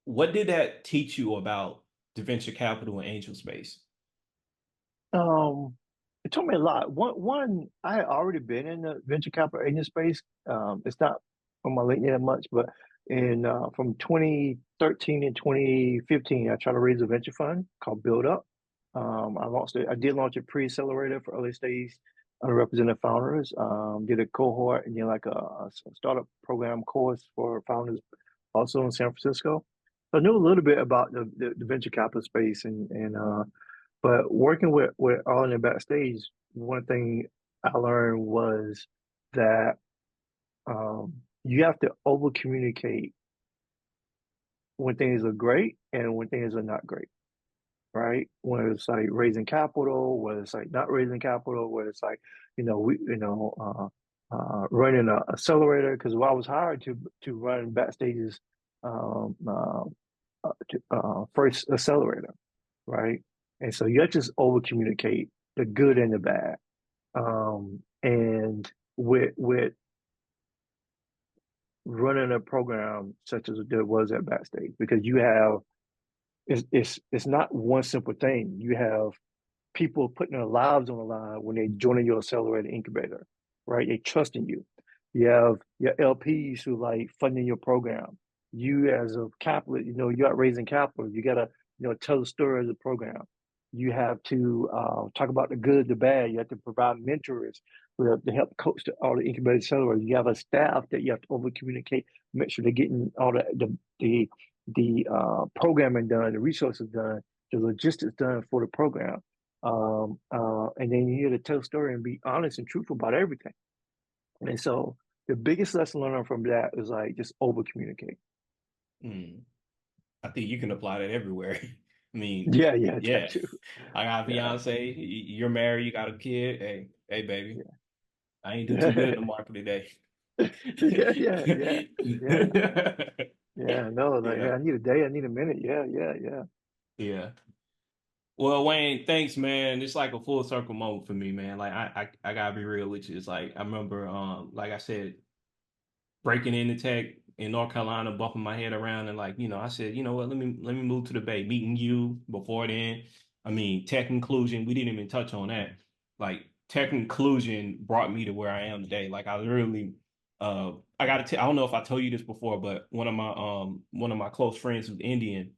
What did that teach you about the venture capital and angel space? Um, it taught me a lot. One, I had already been in the venture capital agent space. It's not on my LinkedIn that much, but in from 2013 and 2015, I tried to raise a venture fund called Build Up. I launched it. I did launch a pre-accelerator for early stage underrepresented founders. Did a cohort and then like a startup program course for founders also in San Francisco. So I knew a little bit about the venture capital space and but working with all in the backstage, one thing I learned was that you have to over communicate when things are great and when things are not great, right? When it's like raising capital, whether it's like not raising capital, whether it's like running an accelerator. Because I was hired to run backstage's first accelerator, right? And so you have to just over communicate the good and the bad. And with running a program such as there was at Backstage, because you have it's not one simple thing. You have people putting their lives on the line when they're joining your accelerator incubator, right? They trust in you. You have your LPs who like funding your program. You as a capitalist, you're out raising capital. You gotta, tell the story of the program. You have to talk about the good, the bad. You have to provide mentors to help coach all the incubator accelerators. You have a staff that you have to over communicate, make sure they're getting all the programming done, the resources done, the logistics done for the program. And then you need to tell a story and be honest and truthful about everything. And so the biggest lesson learned from that is like just over communicate. Hmm. I think you can apply that everywhere. I mean, Yeah, yeah, that yeah. too. I got a Yeah, fiance, you're married, you got a kid. Hey, baby, I ain't do too good yeah, in the market today. yeah, yeah, yeah, yeah, yeah. No, like hey, Yeah, I need a day, I need a minute. Yeah, yeah, yeah. yeah. Well, Wayne, thanks, man. It's like a full circle moment for me, man. Like I gotta be real with you. It's like I remember, like I said, breaking into tech in North Carolina, bumping my head around, and like, I said, you know what, let me move to the Bay. Meeting you before then. I mean, tech inclusion, we didn't even touch on that. Like tech inclusion brought me to where I am today. Like I literally I don't know if I told you this before, but one of my close friends who's Indian,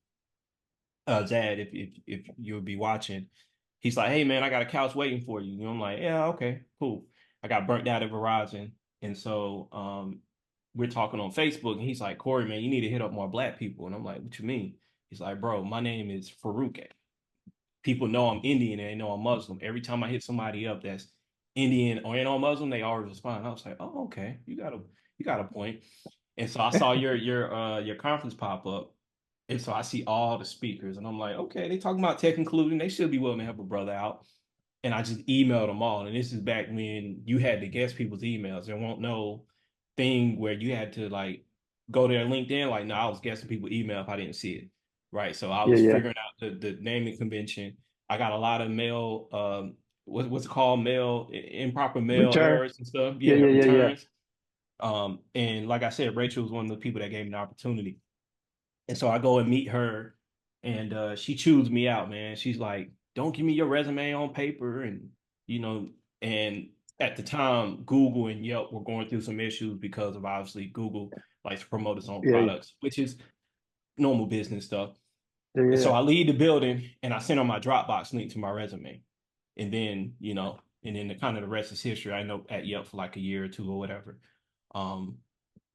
Zad, if you would be watching, he's like, hey man, I got a couch waiting for you. I'm like, yeah, okay, cool. I got burnt out at Verizon. And so we're talking on Facebook and he's like, Corey, man, you need to hit up more black people. And I'm like, what you mean? He's like, bro, my name is Farouk. People know I'm Indian and they know I'm Muslim. Every time I hit somebody up that's Indian or ain't no Muslim, they always respond. I was like, oh, okay, you got a point. And so I saw your conference pop up. And so I see all the speakers and I'm like, okay, they talking about tech inclusion. They should be willing to help a brother out. And I just emailed them all. And this is back when you had to guess people's emails. There won't no thing where you had to like go to their LinkedIn. Like, no, I was guessing people's email if I didn't see it. Right. So I Yeah, was yeah. figuring out the naming convention. I got a lot of mail, what's it called mail, improper mail Return. errors and stuff. Yeah, Yeah, yeah, yeah, yeah. returns. And like I said, Rachel was one of the people that gave me the opportunity. And so I go and meet her, and she chews me out, man. She's like, "Don't give me your resume on paper," and you know, and at the time, Google and Yelp were going through some issues because of obviously Google likes to promote its own Yeah, products, which is normal business stuff. yeah, And so yeah, I leave the building and I send her my Dropbox link to my resume. And then, and then the kind of the rest is history. I know at Yelp for like a year or two or whatever. Um,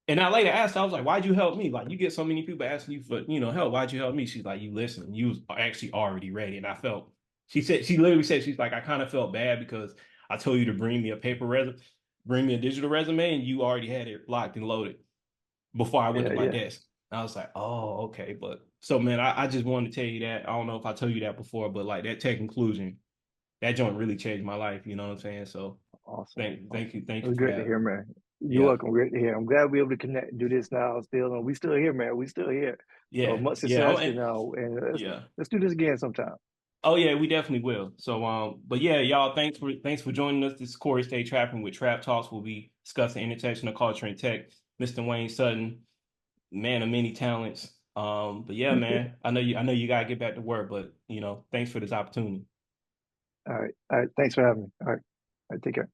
and I later asked her, I was like, why'd you help me? Like, you get so many people asking you for, help. Why'd you help me? She's like, you listen, you was actually already ready. And I felt, she literally said, she's like, I kind of felt bad because I told you to bring me a paper resume, bring me a digital resume, and you already had it locked and loaded before I went yeah, to my yeah. desk. I was like, oh, okay. But so, man, I just wanted to tell you that. I don't know if I told you that before, but like that tech inclusion, that joint really changed my life. You know what I'm saying? So Awesome, awesome. thank It you was for great to that. hear, man. You're Yeah. welcome. Great to hear. I'm glad we are able to connect and do this now still, and we still here, man. We still here. So Yeah. much Yeah. success, and Yeah. let's do this again sometime. Oh yeah, we definitely will. So but yeah, y'all, thanks for joining us. This is Corey Stay Trapping with Trap Talks. We'll be discussing intersection of culture and tech. Mr. Wayne Sutton, man of many talents. But yeah, man, I know you gotta get back to work, but thanks for this opportunity. All right, all right. Thanks for having me. All right, take care.